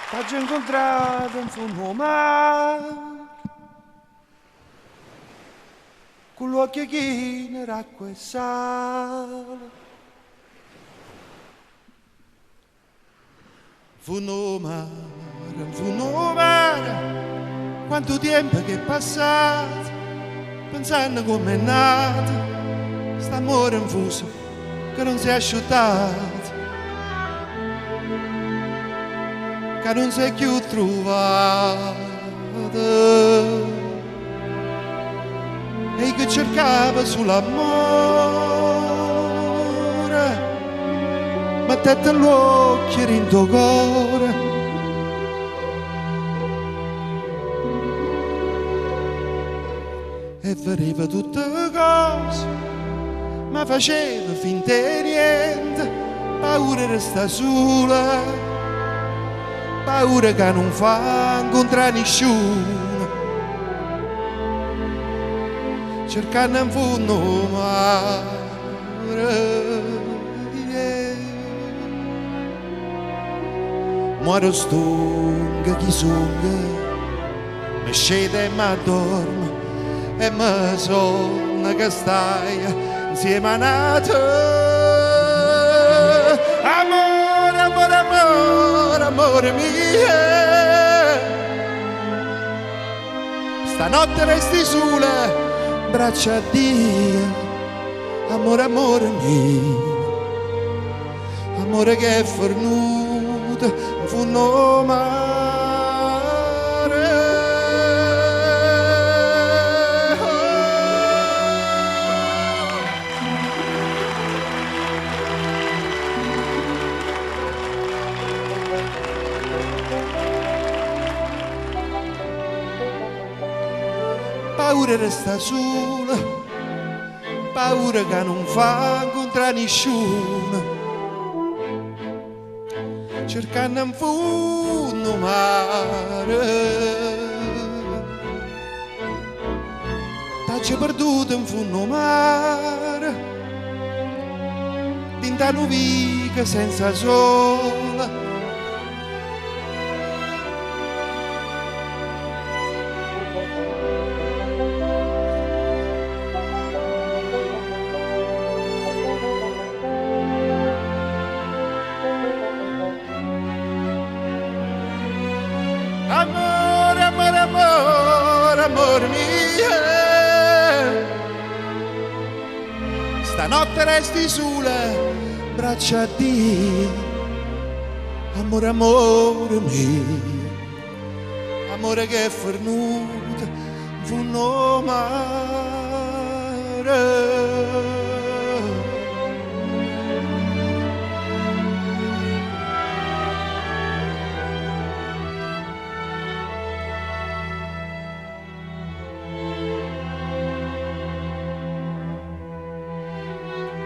T'ho incontrato in fondo al mare, con l'occhio chino d'acqua e sale. Fondo al mare, quanto tempo che è passato, pensando come è nato, st'amore infuso che non si è asciuttato, che non si è più trovato, e che cercava sull'amore, mettete l'occhio in tuo cuore. E vedeva tutte le cose, ma faceva finta di niente, paura di restare sola, paura che non fa incontrare nessuno, cercando in fondo al mare. Muore stonga chi songa, mi scende e mi addormo, e mi sogna che stai insieme a te. Amore, amore, amore, amore mio, stanotte resti sola, braccia a Dio. Amore, amore mio, amore che è fornuto in fondo al mare. Paura resta sola, paura che non fa incontrare nessuno, cercando in fondo al mare. T'ho perduto in fondo al mare, vinta nubica senza sole. Amore, amore, amore, amore mio, stanotte resti sola, braccia a Dio. Amore, amore mio, amore che è fornuto in fondo al mare.